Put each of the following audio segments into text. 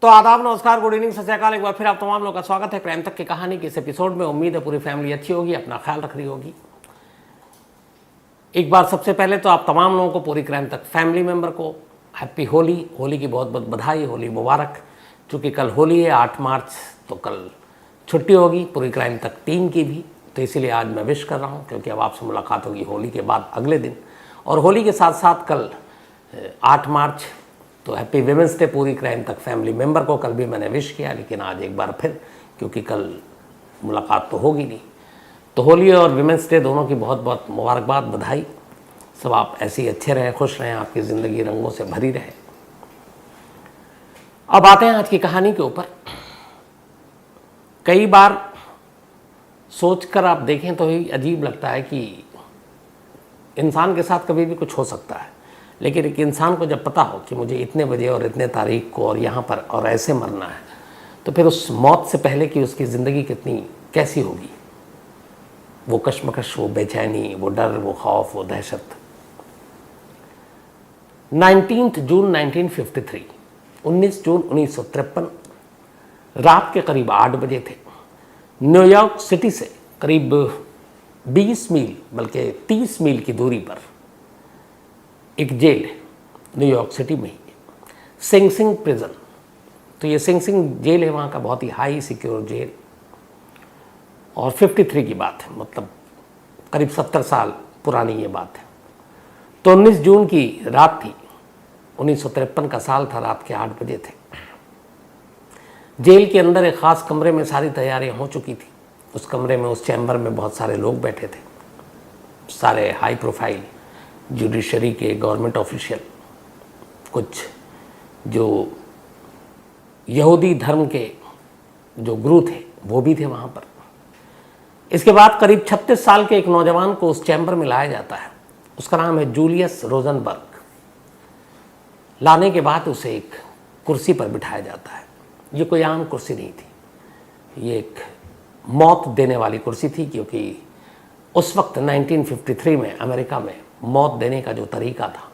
तो आदाब, नमस्कार, गुड इवनिंग, सत श्री अकाल। एक बार फिर आप तमाम लोगों का स्वागत है क्राइम तक की कहानी के इस एपिसोड में। उम्मीद है पूरी फैमिली अच्छी होगी, अपना ख्याल रख रही होगी। एक बार सबसे पहले तो आप तमाम लोगों को, पूरी क्राइम तक फैमिली मेंबर को हैप्पी होली। होली की बहुत बहुत बधाई, होली मुबारक। चूँकि कल होली है 8 मार्च, तो कल छुट्टी होगी पूरी क्राइम तक टीम की भी, तो इसीलिए आज मैं विश कर रहा हूँ, क्योंकि अब आपसे मुलाकात होगी होली के बाद अगले दिन। और होली के साथ साथ कल 8 मार्च, तो हैप्पी विमेंस डे पूरी क्राइम तक फैमिली मेंबर को। कल भी मैंने विश किया, लेकिन आज एक बार फिर, क्योंकि कल मुलाकात तो होगी नहीं। तो होली और विमेंस डे दोनों की बहुत बहुत मुबारकबाद, बधाई। सब आप ऐसे ही अच्छे रहें, खुश रहें, आपकी ज़िंदगी रंगों से भरी रहे। अब आते हैं आज की कहानी के ऊपर। कई बार सोचकर आप देखें तो ही अजीब लगता है कि इंसान के साथ कभी भी कुछ हो सकता है, लेकिन एक इंसान को जब पता हो कि मुझे इतने बजे और इतने तारीख को और यहाँ पर और ऐसे मरना है, तो फिर उस मौत से पहले की उसकी ज़िंदगी कितनी कैसी होगी। वो कश्मकश, वो बेचैनी, वो डर, वो खौफ, वो दहशत। 19 जून 1953, 19 जून 1953 रात के करीब 8 बजे थे। न्यूयॉर्क सिटी से करीब 20 मील बल्कि 30 मील की दूरी पर एक जेल है न्यूयॉर्क सिटी में ही, सिंग सिंग प्रिजन। तो ये सिंग सिंग जेल है, वहाँ का बहुत ही हाई सिक्योर जेल। और 53 की बात है, मतलब करीब 70 साल पुरानी ये बात है। तो 19 जून की रात थी, 1953 का साल था, रात के 8 बजे थे। जेल के अंदर एक ख़ास कमरे में सारी तैयारियां हो चुकी थी। उस कमरे में, उस चैम्बर में बहुत सारे लोग बैठे थे, सारे हाई प्रोफाइल जुडिशरी के गवर्नमेंट ऑफिशियल, कुछ जो यहूदी धर्म के जो गुरु थे वो भी थे वहाँ पर। इसके बाद करीब 36 साल के एक नौजवान को उस चैम्बर में लाया जाता है। उसका नाम है जूलियस रोजनबर्ग। लाने के बाद उसे एक कुर्सी पर बिठाया जाता है। ये कोई आम कुर्सी नहीं थी, ये एक मौत देने वाली कुर्सी थी, क्योंकि उस वक्त 1953 में अमेरिका में मौत देने का जो तरीका था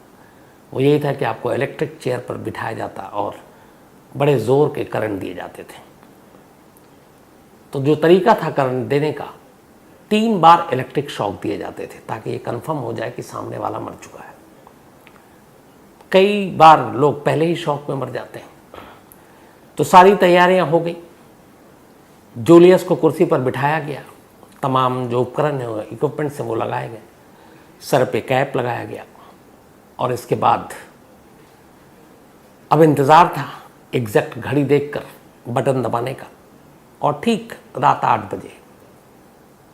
वो यही था कि आपको इलेक्ट्रिक चेयर पर बिठाया जाता और बड़े ज़ोर के करंट दिए जाते थे। तो जो तरीका था करंट देने का, 3 बार इलेक्ट्रिक शॉक दिए जाते थे, ताकि ये कंफर्म हो जाए कि सामने वाला मर चुका है। कई बार लोग पहले ही शॉक में मर जाते हैं। तो सारी तैयारियां हो गई, जूलियस को कुर्सी पर बिठाया गया, तमाम जो उपकरण है, इक्विपमेंट्स हैं, वो लगाए गए, सर पे कैप लगाया गया। और इसके बाद अब इंतज़ार था एग्जैक्ट घड़ी देखकर बटन दबाने का, और ठीक रात 8 बजे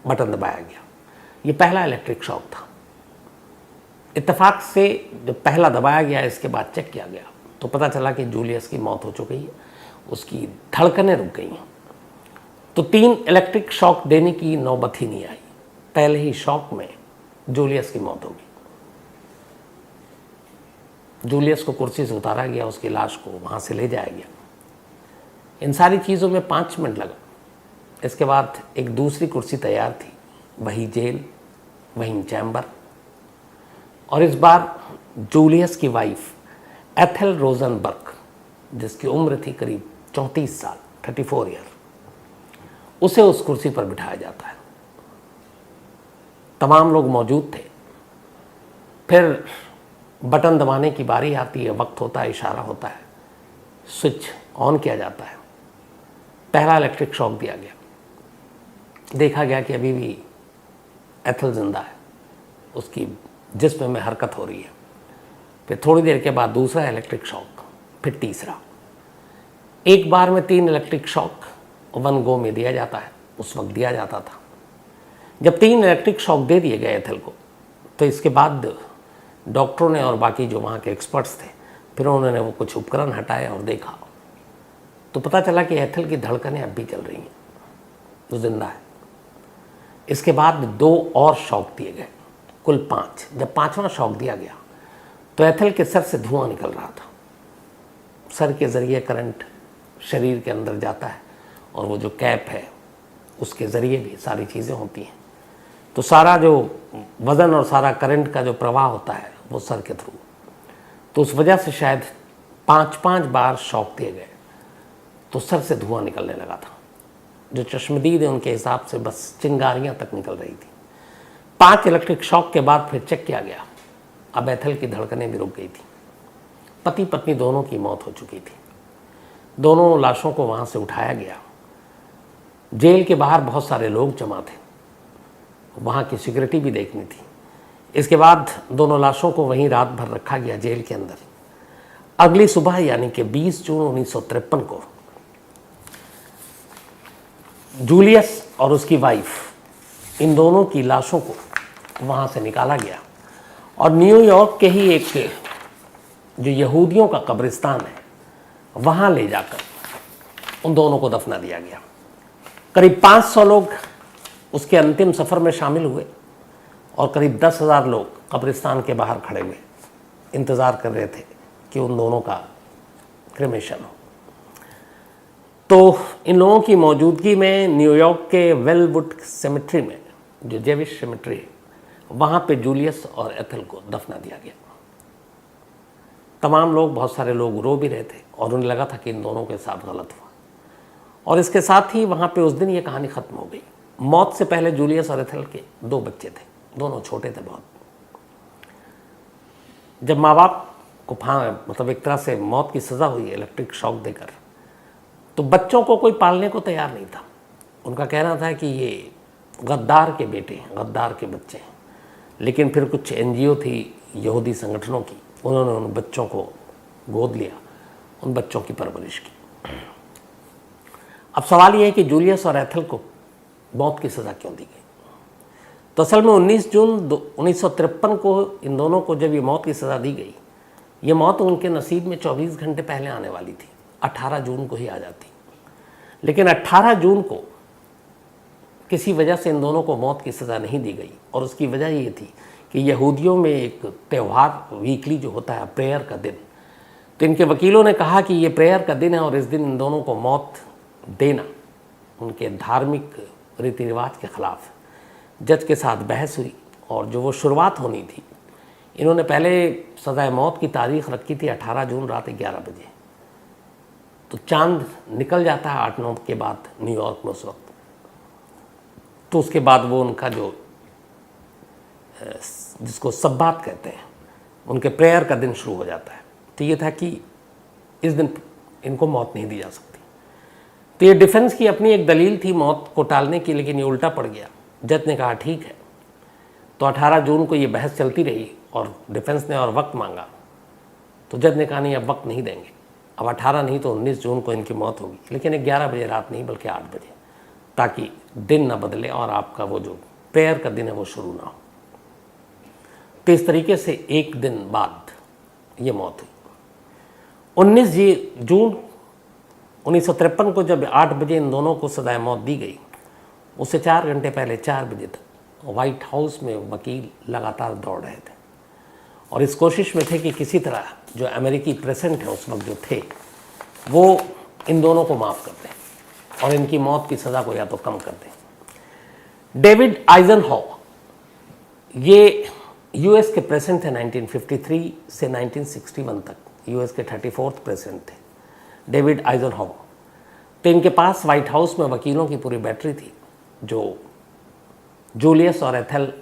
बटन दबाया गया। ये पहला इलेक्ट्रिक शॉक था। इत्तेफाक से जब पहला दबाया गया, इसके बाद चेक किया गया, तो पता चला कि जूलियस की मौत हो चुकी है, उसकी धड़कनें रुक गई हैं। तो 3 इलेक्ट्रिक शॉक देने की नौबत ही नहीं आई, पहले ही शॉक में जूलियस की मौत हो गई। जूलियस को कुर्सी से उतारा गया, उसकी लाश को वहाँ से ले जाया गया। इन सारी चीज़ों में 5 मिनट लगा। इसके बाद एक दूसरी कुर्सी तैयार थी, वही जेल, वही चैम्बर। और इस बार जूलियस की वाइफ एथेल रोजनबर्ग, जिसकी उम्र थी करीब 34 साल, 34 ईयर, उसे उस कुर्सी पर बिठाया जाता है। तमाम लोग मौजूद थे। फिर बटन दबाने की बारी आती है, वक्त होता है, इशारा होता है, स्विच ऑन किया जाता है। पहला इलेक्ट्रिक शॉक दिया गया, देखा गया कि अभी भी एथल जिंदा है, उसकी जिस्म में हरकत हो रही है। फिर थोड़ी देर के बाद दूसरा इलेक्ट्रिक शॉक, फिर तीसरा। एक बार में 3 इलेक्ट्रिक शॉक 1 गो में दिया जाता है, उस वक्त दिया जाता था। जब 3 इलेक्ट्रिक शॉक दे दिए गए एथल को, तो इसके बाद डॉक्टरों ने और बाकी जो वहाँ के एक्सपर्ट्स थे, फिर उन्होंने वो कुछ उपकरण हटाए और देखा, तो पता चला कि एथल की धड़कनें अब भी चल रही हैं, वो जिंदा है। इसके बाद 2 और शॉक दिए गए, कुल 5। जब 5वां शॉक दिया गया, तो एथल के सर से धुआं निकल रहा था। सर के ज़रिए करंट शरीर के अंदर जाता है, और वो जो कैप है उसके ज़रिए भी सारी चीज़ें होती हैं। तो सारा जो वज़न और सारा करंट का जो प्रवाह होता है वो सर के थ्रू। तो उस वजह से शायद 5-5 बार शॉक दिए गए। तो सर से धुआं निकलने लगा था। जो चश्मदीद है उनके हिसाब से बस चिंगारियां तक निकल रही थी। 5 इलेक्ट्रिक शॉक के बाद फिर चेक किया गया, अब एथल की धड़कनें भी रुक गई थी। पति पत्नी दोनों की मौत हो चुकी थी। दोनों लाशों को वहाँ से उठाया गया। जेल के बाहर बहुत सारे लोग जमा थे, वहाँ की सिक्योरिटी भी देखनी थी। इसके बाद दोनों लाशों को वहीं रात भर रखा गया जेल के अंदर। अगली सुबह यानी कि 20 जून 1953 को जूलियस और उसकी वाइफ, इन दोनों की लाशों को वहाँ से निकाला गया और न्यूयॉर्क के ही एक जो यहूदियों का कब्रिस्तान है वहाँ ले जाकर उन दोनों को दफना दिया गया। करीब 500 लोग उसके अंतिम सफ़र में शामिल हुए और करीब 10,000 लोग कब्रिस्तान के बाहर खड़े हुए इंतज़ार कर रहे थे कि उन दोनों का क्रिमेशन हो। तो इन लोगों की मौजूदगी में न्यूयॉर्क के वेलवुड सेमेट्री में, जो जेविश सेमेट्री है, वहाँ पे जूलियस और एथल को दफना दिया गया। तमाम लोग, बहुत सारे लोग रो भी रहे थे और उन्हें लगा था कि इन दोनों के साथ गलत हुआ। और इसके साथ ही वहाँ पे उस दिन ये कहानी ख़त्म हो गई। मौत से पहले जूलियस और एथल के 2 बच्चे थे, दोनों छोटे थे बहुत। जब माँ बाप को मतलब एक तरह से मौत की सज़ा हुई इलेक्ट्रिक शॉक देकर, तो बच्चों को कोई पालने को तैयार नहीं था। उनका कहना था कि ये गद्दार के बेटे हैं, गद्दार के बच्चे हैं। लेकिन फिर कुछ एनजीओ थी यहूदी संगठनों की, उन्होंने उन बच्चों को गोद लिया, उन बच्चों की परवरिश की। अब सवाल ये है कि जूलियस और एथल को मौत की सज़ा क्यों दी गई? तो असल में 19 जून 1953 को इन दोनों को जब ये मौत की सज़ा दी गई, ये मौत उनके नसीब में 24 घंटे पहले आने वाली थी, 18 जून को ही आ जाती। लेकिन 18 जून को किसी वजह से इन दोनों को मौत की सज़ा नहीं दी गई और उसकी वजह ये थी कि यहूदियों में एक त्यौहार वीकली जो होता है, प्रेयर का दिन, तो इनके वकीलों ने कहा कि ये प्रेयर का दिन है और इस दिन इन दोनों को मौत देना उनके धार्मिक रीति रिवाज के खिलाफ। जज के साथ बहस हुई और जो वो शुरुआत होनी थी, इन्होंने पहले सज़ाए मौत की तारीख रखी थी 18 जून रात 11 बजे। तो चांद निकल जाता है 8-9 के बाद न्यूयॉर्क में उस वक्त। तो उसके बाद वो उनका जो जिसको सब्बात कहते हैं, उनके प्रेयर का दिन शुरू हो जाता है। तो ये था कि इस दिन इनको मौत नहीं दी जा सकती। तो ये डिफेंस की अपनी एक दलील थी मौत को टालने की, लेकिन ये उल्टा पड़ गया। जज ने कहा ठीक है। तो 18 जून को ये बहस चलती रही और डिफेंस ने और वक्त मांगा। तो जज ने कहा नहीं, अब वक्त नहीं देंगे, अब 18 नहीं तो 19 जून को इनकी मौत होगी, लेकिन 11 बजे रात नहीं बल्कि 8 बजे, ताकि दिन ना बदले और आपका वो जो प्रेयर का दिन है वो शुरू ना हो। तो इस तरीके से एक दिन बाद ये मौत हुई। 19 जून 1953 को जब 8 बजे इन दोनों को सजाए मौत दी गई, उससे 4 घंटे पहले 4 बजे तक व्हाइट हाउस में वकील लगातार दौड़ रहे थे और इस कोशिश में थे कि किसी तरह जो अमेरिकी प्रेसिडेंट है उस वक्त जो थे, वो इन दोनों को माफ़ कर दें और इनकी मौत की सज़ा को या तो कम कर दें। डेविड आइजनहॉवर ये यूएस के प्रेसिडेंट थे 1953 से 1961 तक, यूएस के 34th प्रेसिडेंट थे डेविड आइजनहॉवर। तो इनके पास व्हाइट हाउस में वकीलों की पूरी बैटरी थी जो जूलियस और एथल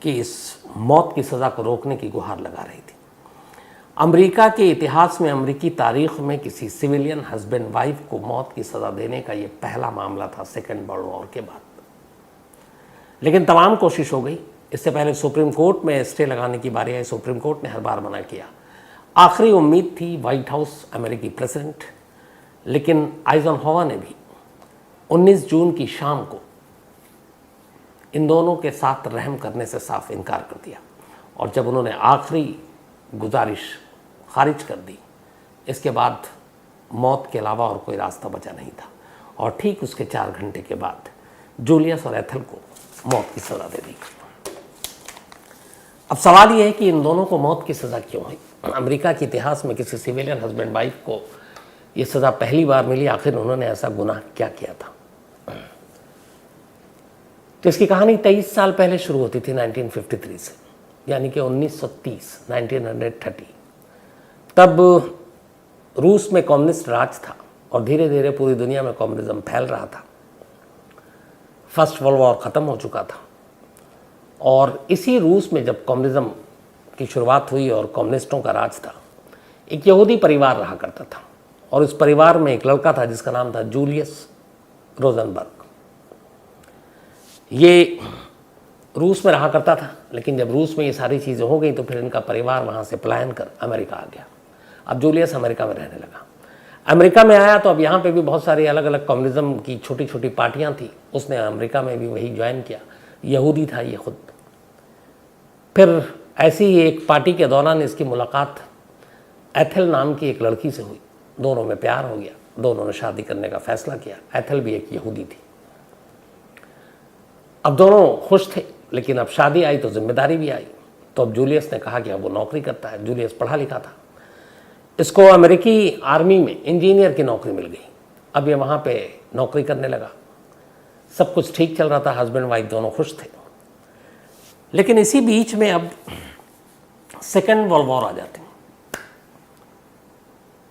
की इस मौत की सज़ा को रोकने की गुहार लगा रही थी। अमेरिका के इतिहास में, अमेरिकी तारीख में किसी सिविलियन हस्बैंड वाइफ को मौत की सज़ा देने का ये पहला मामला था सेकेंड वर्ल्ड वॉर के बाद। लेकिन तमाम कोशिश हो गई। इससे पहले सुप्रीम कोर्ट में स्टे लगाने की बारी आई, सुप्रीम कोर्ट ने हर बार मना किया। आखिरी उम्मीद थी व्हाइट हाउस अमेरिकी प्रेसिडेंट, लेकिन आइजनहॉवर ने भी 19 जून की शाम को इन दोनों के साथ रहम करने से साफ इनकार कर दिया और जब उन्होंने आखिरी गुजारिश खारिज कर दी, इसके बाद मौत के अलावा और कोई रास्ता बचा नहीं था और ठीक उसके 4 घंटे के बाद जूलियस और एथल को मौत की सज़ा दे दी। अब सवाल ये है कि इन दोनों को मौत की सज़ा क्यों हुई? अमेरिका के इतिहास में किसी सिविलियन हस्बैंड वाइफ को ये सज़ा पहली बार मिली, आखिर उन्होंने ऐसा गुनाह क्या किया था? तो इसकी कहानी 23 साल पहले शुरू होती थी 1953 से, यानी कि 1930 तब रूस में कम्युनिस्ट राज था और धीरे धीरे पूरी दुनिया में कम्युनिज्म फैल रहा था। फर्स्ट वर्ल्ड वॉर ख़त्म हो चुका था और इसी रूस में जब कम्युनिज्म की शुरुआत हुई और कम्युनिस्टों का राज था, एक यहूदी परिवार रहा करता था और इस परिवार में एक लड़का था जिसका नाम था जूलियस रोजनबर्ग। ये रूस में रहा करता था, लेकिन जब रूस में ये सारी चीज़ें हो गई तो फिर इनका परिवार वहाँ से पलायन कर अमेरिका आ गया। अब जूलियस अमेरिका में रहने लगा। अमेरिका में आया तो अब यहाँ पे भी बहुत सारी अलग अलग कम्युनिज्म की छोटी छोटी पार्टियाँ थी, उसने अमेरिका में भी वही ज्वाइन किया। यहूदी था ये खुद। फिर ऐसी ही एक पार्टी के दौरान इसकी मुलाकात एथेल नाम की एक लड़की से हुई। दोनों में प्यार हो गया, दोनों ने शादी करने का फैसला किया। एथेल भी एक यहूदी थी। अब दोनों खुश थे, लेकिन अब शादी आई तो जिम्मेदारी भी आई। तो अब जूलियस ने कहा कि अब वो नौकरी करता है। जूलियस पढ़ा लिखा था, इसको अमेरिकी आर्मी में इंजीनियर की नौकरी मिल गई। अब ये वहाँ पे नौकरी करने लगा। सब कुछ ठीक चल रहा था, हस्बैंड वाइफ दोनों खुश थे। लेकिन इसी बीच में अब सेकेंड वर्ल्ड वॉर आ जाती।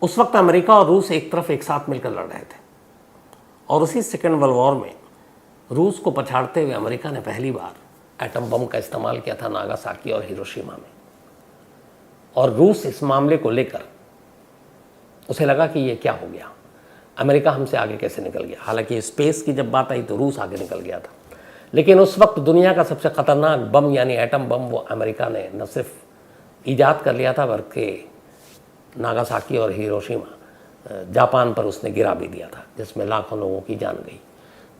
उस वक्त अमेरिका और रूस एक तरफ एक साथ मिलकर लड़ रहे थे और उसी सेकेंड वर्ल्ड वॉर में रूस को पछाड़ते हुए अमेरिका ने पहली बार एटम बम का इस्तेमाल किया था नागासाकी और हिरोशिमा में। और रूस इस मामले को लेकर उसे लगा कि ये क्या हो गया, अमेरिका हमसे आगे कैसे निकल गया। हालांकि स्पेस की जब बात आई तो रूस आगे निकल गया था, लेकिन उस वक्त दुनिया का सबसे ख़तरनाक बम यानी एटम बम वो अमेरिका ने न सिर्फ ईजाद कर लिया था बल्कि नागासाकी और हिरोशिमा जापान पर उसने गिरा भी दिया था, जिसमें लाखों लोगों की जान गई।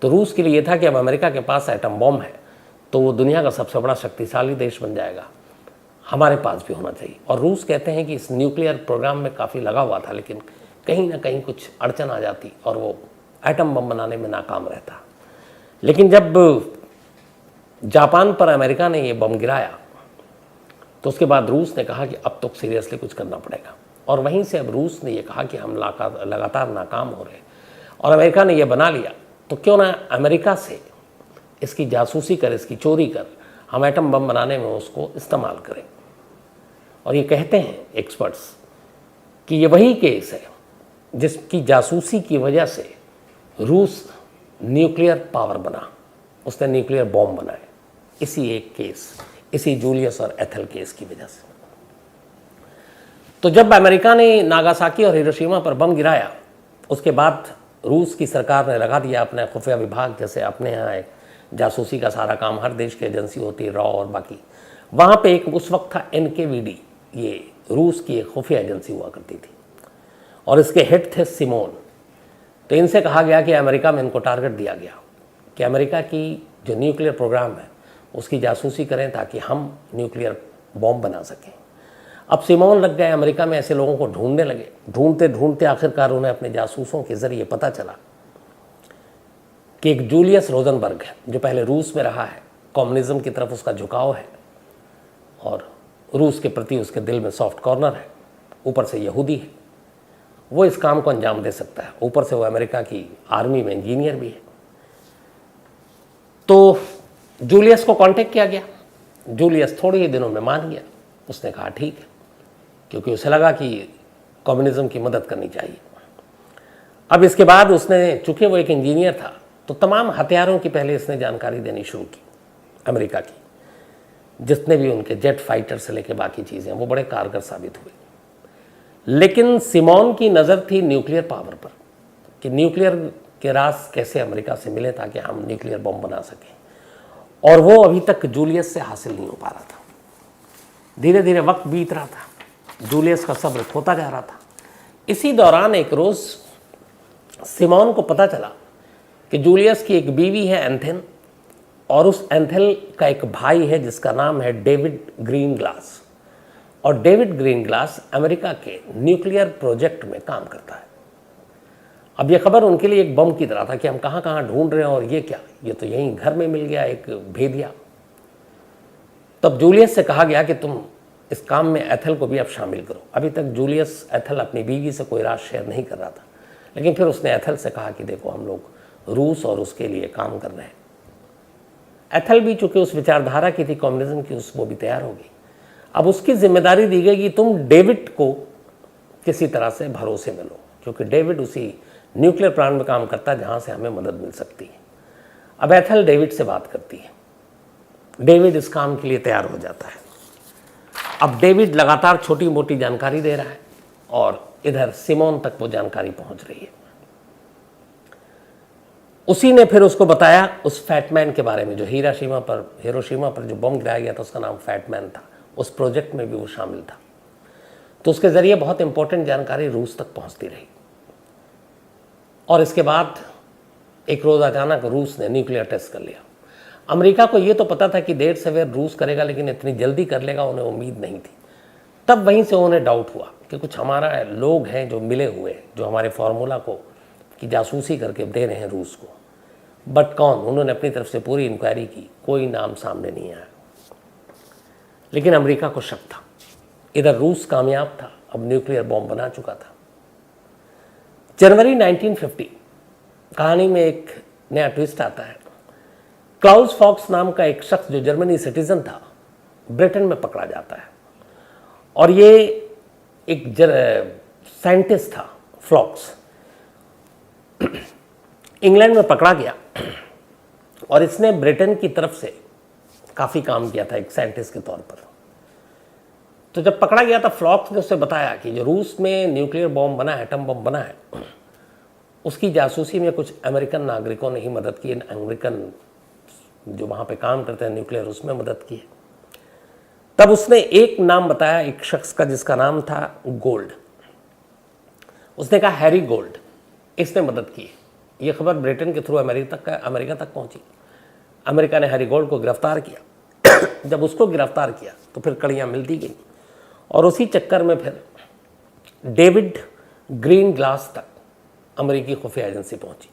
तो रूस के लिए ये था कि अब अमेरिका के पास एटम बम है तो वो दुनिया का सबसे बड़ा शक्तिशाली देश बन जाएगा, हमारे पास भी होना चाहिए। और रूस कहते हैं कि इस न्यूक्लियर प्रोग्राम में काफ़ी लगा हुआ था, लेकिन कहीं ना कहीं कुछ अड़चन आ जाती और वो एटम बम बनाने में नाकाम रहता। लेकिन जब जापान पर अमेरिका ने ये बम गिराया तो उसके बाद रूस ने कहा कि अब तो सीरियसली कुछ करना पड़ेगा। और वहीं से अब रूस ने ये कहा कि हम लगातार नाकाम हो रहे हैं और अमेरिका ने ये बना लिया तो क्यों ना अमेरिका से इसकी जासूसी कर, इसकी चोरी कर हम एटम बम बनाने में उसको इस्तेमाल करें। और ये कहते हैं एक्सपर्ट्स कि ये वही केस है जिसकी जासूसी की वजह से रूस न्यूक्लियर पावर बना, उसने न्यूक्लियर बॉम्ब बनाए। इसी एक केस, इसी जूलियस और एथेल केस की वजह से। तो जब अमेरिका ने नागासाकी और हिरोशिमा पर बम गिराया उसके बाद रूस की सरकार ने लगा दिया अपने खुफिया विभाग, जैसे अपने यहाँ एक जासूसी का सारा काम हर देश की एजेंसी होती है, रॉ और बाकी। वहाँ पे एक उस वक्त था NKVD, ये रूस की एक खुफिया एजेंसी हुआ करती थी और इसके हेड थे सिमोन। तो इनसे कहा गया कि अमेरिका में इनको टारगेट दिया गया कि अमेरिका की जो न्यूक्लियर प्रोग्राम है उसकी जासूसी करें ताकि हम न्यूक्लियर बॉम्ब बना सकें। अब सिमोन लग गए अमेरिका में, ऐसे लोगों को ढूंढने लगे। ढूंढते ढूंढते आखिरकार उन्हें अपने जासूसों के ज़रिए पता चला कि एक जूलियस रोजनबर्ग है जो पहले रूस में रहा है, कम्युनिज्म की तरफ उसका झुकाव है और रूस के प्रति उसके दिल में सॉफ्ट कॉर्नर है, ऊपर से यहूदी है, वो इस काम को अंजाम दे सकता है। ऊपर से वो अमेरिका की आर्मी में इंजीनियर भी है। तो जूलियस को कांटेक्ट किया गया। जूलियस थोड़े ही दिनों में मान गया। उसने कहा ठीक है, क्योंकि उसे लगा कि कम्युनिज्म की मदद करनी चाहिए। अब इसके बाद उसने, चूंकि वो एक इंजीनियर था, तो तमाम हथियारों की पहले इसने जानकारी देनी शुरू की अमेरिका की। जितने भी उनके जेट फाइटर से लेके बाकी चीज़ें, वो बड़े कारगर साबित हुए। लेकिन सिमोन की नज़र थी न्यूक्लियर पावर पर कि न्यूक्लियर के राज कैसे अमेरिका से मिले ताकि हम न्यूक्लियर बम बना सकें, और वो अभी तक जूलियस से हासिल नहीं हो पा रहा था। धीरे धीरे वक्त बीत रहा था, जूलियस का सब्र खोता जा रहा था। इसी दौरान एक रोज़ सिमोन को पता चला कि जूलियस की एक बीवी है एंथेल, और उस एंथेल का एक भाई है जिसका नाम है डेविड ग्रीनग्लास। और डेविड ग्रीनग्लास अमेरिका के न्यूक्लियर प्रोजेक्ट में काम करता है। अब यह खबर उनके लिए एक बम की तरह था कि हम कहाँ कहाँ ढूंढ रहे हैं और ये क्या, ये तो यहीं घर में मिल गया एक भेदिया। तब जूलियस से कहा गया कि तुम इस काम में एथेल को भी अब शामिल करो। अभी तक जूलियस एथेल अपनी बीवी से कोई राज शेयर नहीं कर रहा था, लेकिन फिर उसने एथेल से कहा कि देखो हम लोग रूस और उसके लिए काम कर रहे हैं। एथेल भी चूंकि उस विचारधारा की थी कम्युनिज्म की, वो भी तैयार हो गई। अब उसकी जिम्मेदारी दी गई कि तुम डेविड को किसी तरह से भरोसे में लो, क्योंकि डेविड उसी न्यूक्लियर प्लांट में काम करता है जहाँ से हमें मदद मिल सकती है। अब एथल डेविड से बात करती है, डेविड इस काम के लिए तैयार हो जाता है। अब डेविड लगातार छोटी मोटी जानकारी दे रहा है और इधर सिमोन तक वो जानकारी पहुंच रही है। उसी ने फिर उसको बताया उस फैटमैन के बारे में जो हिरोशिमा पर जो बम गिराया गया था, उसका नाम फैटमैन था। उस प्रोजेक्ट में भी वो शामिल था। तो उसके ज़रिए बहुत इंपॉर्टेंट जानकारी रूस तक पहुंचती रही। और इसके बाद एक रोज़ अचानक रूस ने न्यूक्लियर टेस्ट कर लिया। अमेरिका को ये तो पता था कि देर सवेर रूस करेगा, लेकिन इतनी जल्दी कर लेगा उन्हें उम्मीद नहीं थी। तब वहीं से उन्हें डाउट हुआ कि कुछ हमारा लोग हैं जो मिले हुए, जो हमारे फार्मूला को की जासूसी करके दे रहे हैं रूस को। बट कौन? उन्होंने अपनी तरफ से पूरी इंक्वायरी की, कोई नाम सामने नहीं आया। लेकिन अमेरिका को शक था। इधर रूस कामयाब था, अब न्यूक्लियर बॉम्ब बना चुका था। जनवरी 1950 कहानी में एक नया ट्विस्ट आता है। क्लाउस फॉक्स नाम का एक शख्स जो जर्मनी सिटीजन था, ब्रिटेन में पकड़ा जाता है। और ये एक साइंटिस्ट था, फ्लॉक्स, इंग्लैंड में पकड़ा गया और इसने ब्रिटेन की तरफ से काफ़ी काम किया था एक साइंटिस्ट के तौर पर। तो जब पकड़ा गया था, फ्लॉक्स ने उससे बताया कि जो रूस में न्यूक्लियर बॉम्ब बना है, एटम बम बना है, उसकी जासूसी में कुछ अमेरिकन नागरिकों ने ही मदद की। अमेरिकन जो वहाँ पे काम करते हैं न्यूक्लियर, उसमें मदद की है। तब उसने एक नाम बताया एक शख्स का, जिसका नाम था गोल्ड। उसने कहा हैरी गोल्ड, इसने मदद की। ये खबर ब्रिटेन के थ्रू अमेरिका तक पहुंची। अमेरिका ने हैरी गोल्ड को गिरफ्तार किया। जब उसको गिरफ्तार किया तो फिर कड़ियाँ मिलती गई और उसी चक्कर में फिर डेविड ग्रीन ग्लास तक अमेरिकी खुफिया एजेंसी पहुंची।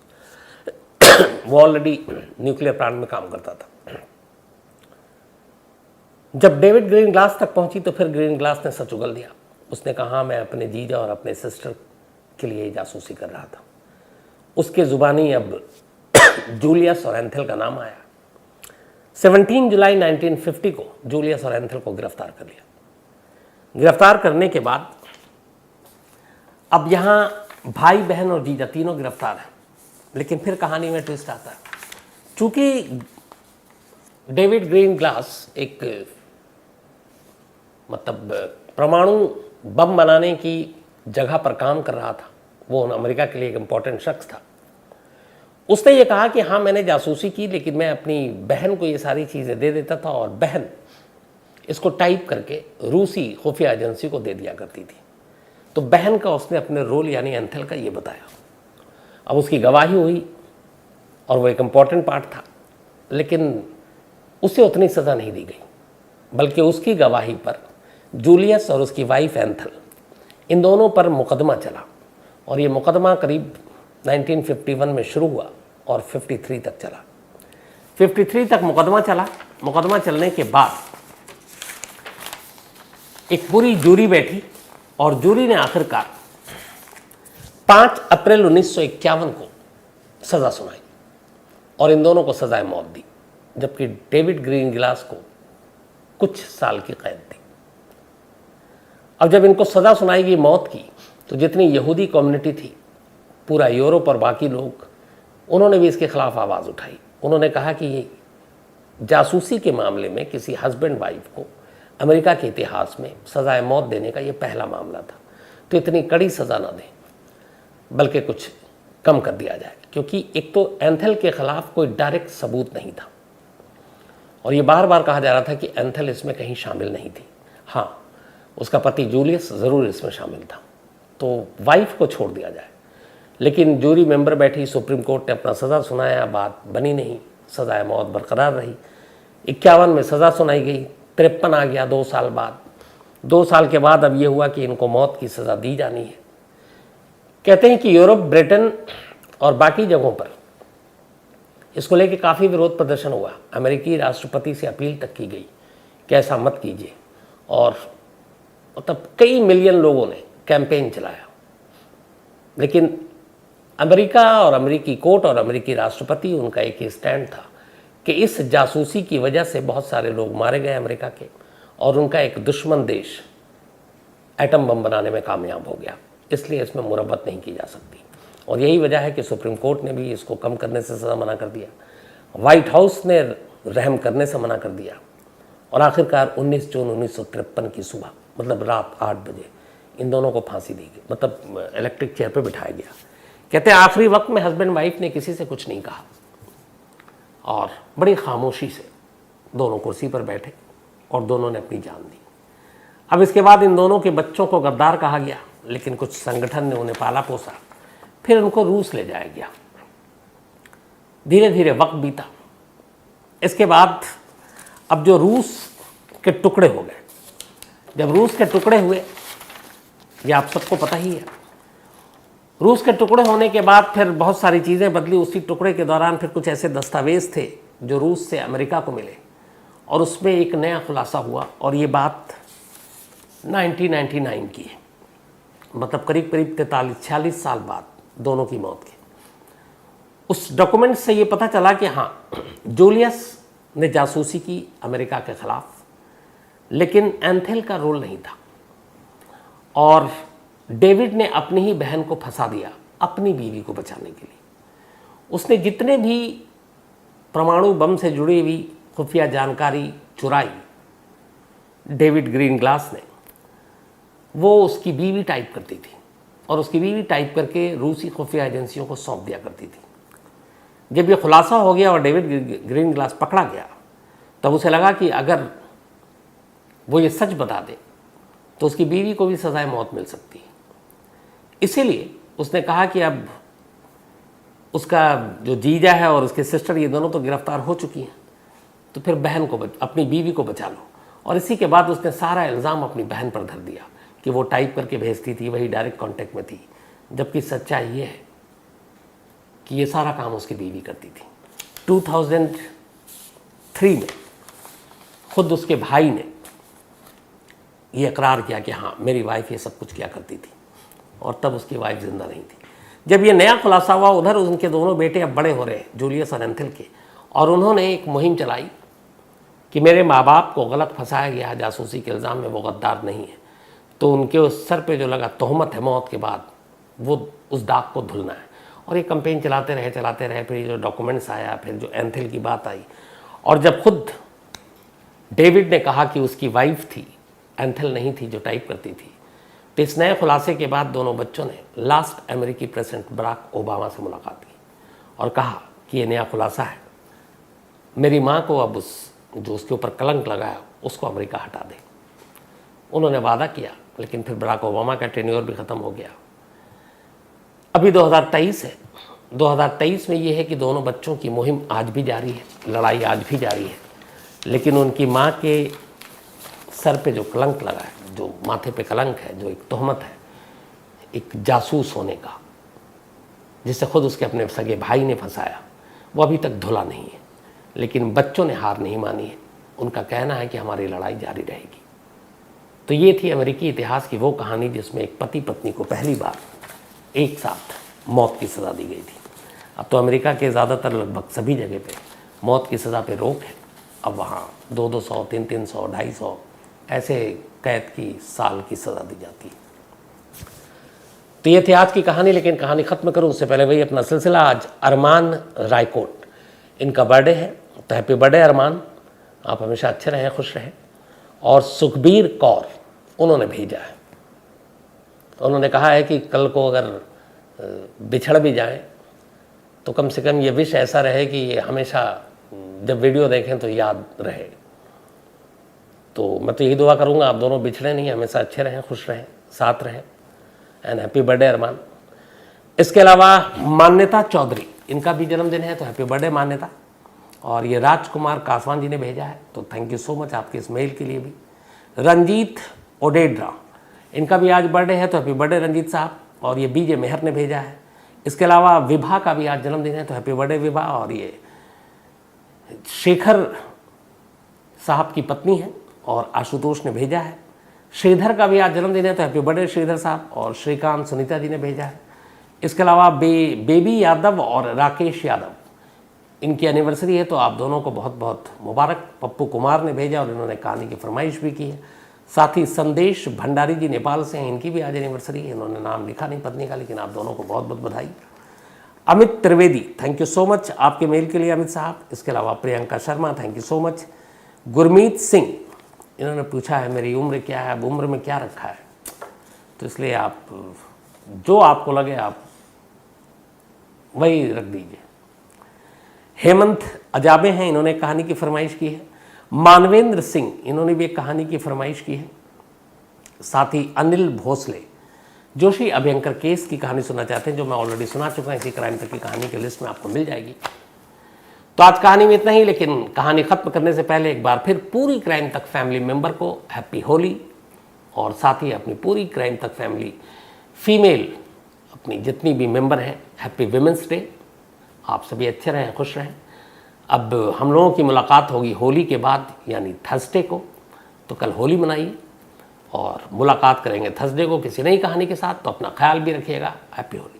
वो ऑलरेडी न्यूक्लियर प्लांट में काम करता था। जब डेविड ग्रीन ग्लास तक पहुंची तो फिर ग्रीन ग्लास ने सच उगल दिया। उसने कहा मैं अपने जीजा और अपने सिस्टर के लिए जासूसी कर रहा था। उसके जुबानी अब जूलियस और एंथल का नाम आया। 17 जुलाई 1950 को जूलियस और एंथल को गिरफ्तार कर लिया। गिरफ्तार करने के बाद अब यहाँ भाई बहन और जीजा तीनों गिरफ्तार हैं। लेकिन फिर कहानी में ट्विस्ट आता है। चूंकि डेविड ग्रीन ग्लास एक मतलब परमाणु बम बनाने की जगह पर काम कर रहा था, वो अमेरिका के लिए एक इम्पॉर्टेंट शख्स था। उसने ये कहा कि हाँ मैंने जासूसी की, लेकिन मैं अपनी बहन को ये सारी चीज़ें दे देता था और बहन इसको टाइप करके रूसी खुफिया एजेंसी को दे दिया करती थी। तो बहन का उसने अपने रोल यानी एंथल का ये बताया। अब उसकी गवाही हुई और वो एक इम्पॉर्टेंट पार्ट था, लेकिन उसे उतनी सज़ा नहीं दी गई, बल्कि उसकी गवाही पर जूलियस और उसकी वाइफ एंथल, इन दोनों पर मुकदमा चला। और ये मुकदमा करीब 1951 में शुरू हुआ और 53 तक चला। 53 तक मुकदमा चला। मुकदमा चलने के बाद एक पूरी जूरी बैठी और जूरी ने आखिरकार 5 अप्रैल 1951 को सज़ा सुनाई और इन दोनों को सज़ाए मौत दी, जबकि डेविड ग्रीन ग्लास को कुछ साल की कैद दी। अब जब इनको सज़ा सुनाई गई मौत की, तो जितनी यहूदी कम्युनिटी थी, पूरा यूरोप और बाकी लोग, उन्होंने भी इसके खिलाफ आवाज़ उठाई। उन्होंने कहा कि ये जासूसी के मामले में किसी हस्बैंड वाइफ को अमेरिका के इतिहास में सज़ाए मौत देने का ये पहला मामला था। तो इतनी कड़ी सज़ा ना दें, बल्कि कुछ कम कर दिया जाए, क्योंकि एक तो एंथल के खिलाफ कोई डायरेक्ट सबूत नहीं था और ये बार बार कहा जा रहा था कि एंथल इसमें कहीं शामिल नहीं थी। हाँ, उसका पति जूलियस ज़रूर इसमें शामिल था, तो वाइफ को छोड़ दिया जाए। लेकिन जूरी मेंबर बैठी, सुप्रीम कोर्ट ने अपना सज़ा सुनाया, बात बनी नहीं, सज़ाए मौत बरकरार रही। 51 में सज़ा सुनाई गई, 53 आ गया 2 साल बाद। 2 साल के बाद अब ये हुआ कि इनको मौत की सज़ा दी जानी है। कहते हैं कि यूरोप, ब्रिटेन और बाकी जगहों पर इसको लेके काफ़ी विरोध प्रदर्शन हुआ। अमेरिकी राष्ट्रपति से अपील तक की गई कि ऐसा मत कीजिए, और मतलब कई मिलियन लोगों ने कैंपेन चलाया। लेकिन अमेरिका और अमेरिकी कोर्ट और अमेरिकी राष्ट्रपति, उनका एक ही स्टैंड था कि इस जासूसी की वजह से बहुत सारे लोग मारे गए अमेरिका के, और उनका एक दुश्मन देश एटम बम बनाने में कामयाब हो गया। इसलिए इसमें मुरब्बत नहीं की जा सकती। और यही वजह है कि सुप्रीम कोर्ट ने भी इसको कम करने से सज़ा मना कर दिया, वाइट हाउस ने रहम करने से मना कर दिया, और आखिरकार 19 जून 1953 की सुबह, मतलब रात 8 बजे, इन दोनों को फांसी दी गई, मतलब इलेक्ट्रिक चेयर पे बिठाया गया। कहते हैं आखिरी वक्त में हस्बैंड वाइफ ने किसी से कुछ नहीं कहा और बड़ी खामोशी से दोनों कुर्सी पर बैठे और दोनों ने अपनी जान दी। अब इसके बाद इन दोनों के बच्चों को गद्दार कहा गया, लेकिन कुछ संगठन ने उन्हें पाला पोसा, फिर उनको रूस ले जाया गया। धीरे धीरे वक्त बीता। इसके बाद अब जो रूस के टुकड़े हो गए, जब रूस के टुकड़े हुए, ये आप सबको पता ही है, रूस के टुकड़े होने के बाद फिर बहुत सारी चीज़ें बदली। उसी टुकड़े के दौरान फिर कुछ ऐसे दस्तावेज़ थे जो रूस से अमेरिका को मिले और उसमें एक नया खुलासा हुआ, और ये बात 1999 की है, मतलब करीब करीब 43-46 साल बाद दोनों की मौत के। उस डॉक्यूमेंट से ये पता चला कि हाँ, जूलियस ने जासूसी की अमेरिका के खिलाफ, लेकिन एंथेल का रोल नहीं था, और डेविड ने अपनी ही बहन को फंसा दिया अपनी बीवी को बचाने के लिए। उसने जितने भी परमाणु बम से जुड़ी हुई खुफिया जानकारी चुराई डेविड ग्रीनग्लास ने, वो उसकी बीवी टाइप करती थी, और उसकी बीवी टाइप करके रूसी खुफिया एजेंसियों को सौंप दिया करती थी। जब ये खुलासा हो गया और डेविड ग्रीनग्लास पकड़ा गया, तब उसे लगा कि अगर वो ये सच बता दे तो उसकी बीवी को भी सजाए मौत मिल सकती है। इसीलिए उसने कहा कि अब उसका जो जीजा है और उसके सिस्टर, ये दोनों तो गिरफ्तार हो चुकी हैं, तो फिर बहन को अपनी बीवी को बचा लो। और इसी के बाद उसने सारा इल्ज़ाम अपनी बहन पर धर दिया कि वो टाइप करके भेजती थी, वही डायरेक्ट कांटेक्ट में थी, जबकि सच्चाई ये है कि ये सारा काम उसकी बीवी करती थी। 2003 में खुद उसके भाई ने ये इकरार किया कि हाँ, मेरी वाइफ ये सब कुछ किया करती थी, और तब उसकी वाइफ जिंदा नहीं थी। जब ये नया खुलासा हुआ, उधर उनके दोनों बेटे अब बड़े हो रहे, जूलियस और एंथेल के, और उन्होंने एक मुहिम चलाई कि मेरे माँ बाप को गलत फंसाया गया जासूसी के इल्ज़ाम में, वो गद्दार नहीं है, तो उनके उस सर पे जो लगा तोहमत है मौत के बाद, वो उस दाग को धुलना है। और ये कैंपेन चलाते रहे। फिर जो डॉक्यूमेंट्स आया, फिर जो एंथेल की बात आई, और जब खुद डेविड ने कहा कि उसकी वाइफ थी, एंथेल नहीं थी जो टाइप करती थी, तो इस नए खुलासे के बाद दोनों बच्चों ने लास्ट अमेरिकी प्रेसिडेंट बराक ओबामा से मुलाकात की और कहा कि ये नया खुलासा है, मेरी माँ को अब जो उसके ऊपर कलंक लगाया उसको अमेरिका हटा दे। उन्होंने वादा किया, लेकिन फिर बराक ओबामा का टेन्योर भी ख़त्म हो गया। अभी 2023 है। 2023 में ये है कि दोनों बच्चों की मुहिम आज भी जारी है, लड़ाई आज भी जारी है, लेकिन उनकी माँ के सर पे जो कलंक लगा है, जो माथे पे कलंक है, जो एक तोहमत है एक जासूस होने का, जिससे खुद उसके अपने सगे भाई ने फंसाया, वो अभी तक धुला नहीं है। लेकिन बच्चों ने हार नहीं मानी है, उनका कहना है कि हमारी लड़ाई जारी रहेगी। तो ये थी अमेरिकी इतिहास की वो कहानी जिसमें एक पति पत्नी को पहली बार एक साथ मौत की सज़ा दी गई थी। अब तो अमेरिका के ज़्यादातर लगभग सभी जगह पे मौत की सज़ा पे रोक है। अब वहाँ 200, 300, 250 ऐसे कैद की साल की सज़ा दी जाती है। तो ये थी आज की कहानी, लेकिन कहानी ख़त्म करूँ उससे पहले वही अपना सिलसिला। आज अरमान रायकोट, इनका बर्थडे है, तो हैप्पी बर्थडे अरमान, आप हमेशा अच्छे रहें, खुश रहें। और सुखबीर कौर उन्होंने भेजा है, उन्होंने कहा है कि कल को अगर बिछड़ भी जाएं तो कम से कम ये विश ऐसा रहे कि ये हमेशा जब वीडियो देखें तो याद रहे। तो मैं तो यही दुआ करूँगा आप दोनों बिछड़े नहीं, हमेशा अच्छे रहें, खुश रहें, साथ रहें। एंड हैप्पी बर्थडे अरमान। इसके अलावा मान्यता चौधरी, इनका भी जन्मदिन है, तो हैप्पी बर्थडे मान्यता। और ये राजकुमार कासवान जी ने भेजा है, तो थैंक यू सो मच आपके इस मेल के लिए भी। रंजीत ओडेड्रा, इनका भी आज बर्थडे है, तो हैप्पी बर्थडे रंजीत साहब। और ये बीजे मेहर ने भेजा है। इसके अलावा विभा का भी आज जन्मदिन है, तो हैप्पी बर्थडे विभा। और ये शेखर साहब की पत्नी है और आशुतोष ने भेजा है। श्रीधर का भी आज जन्मदिन है, तो हैप्पी बर्थडे श्रीधर साहब। और श्रीकांत सुनीता जी ने भेजा है। इसके अलावा बेबी यादव और राकेश यादव, इनकी एनिवर्सरी है, तो आप दोनों को बहुत बहुत मुबारक। पप्पू कुमार ने भेजा और इन्होंने कहानी की फरमाइश भी की है। साथ ही संदेश भंडारी जी नेपाल से हैं, इनकी भी आज एनिवर्सरी है। इन्होंने नाम लिखा नहीं पत्नी का, लेकिन आप दोनों को बहुत बहुत बधाई। Amit Trivedi, thank you so much आपके मेल के लिए अमित साहब। इसके अलावा Priyanka Sharma, thank you so much. Gurmeet Singh, इन्होंने पूछा है मेरी उम्र क्या है, अब उम्र में क्या रखा है, तो इसलिए आप जो आपको लगे आप वही रख दीजिए। हेमंत अजाबे हैं, इन्होंने कहानी की फरमाइश की है। मानवेंद्र सिंह, इन्होंने भी एक कहानी की फरमाइश की है। साथ ही अनिल भोसले, जोशी अभयंकर केस की कहानी सुनना चाहते हैं, जो मैं ऑलरेडी सुना चुका हूं। इसी क्राइम तक की कहानी की लिस्ट में आपको मिल जाएगी। तो आज कहानी में इतना ही, लेकिन कहानी खत्म करने से पहले एक बार फिर पूरी क्राइम तक फैमिली मेंबर को हैप्पी होली, और साथ ही अपनी पूरी क्राइम तक फैमिली फीमेल अपनी जितनी भी मेंबर हैं, हैप्पी विमेंस डे। आप सभी अच्छे रहें, खुश रहें। अब हम लोगों की मुलाकात होगी होली के बाद, यानी थर्सडे को। तो कल होली मनाइए और मुलाकात करेंगे थर्सडे को किसी नई कहानी के साथ। तो अपना ख्याल भी रखिएगा। हैप्पी होली।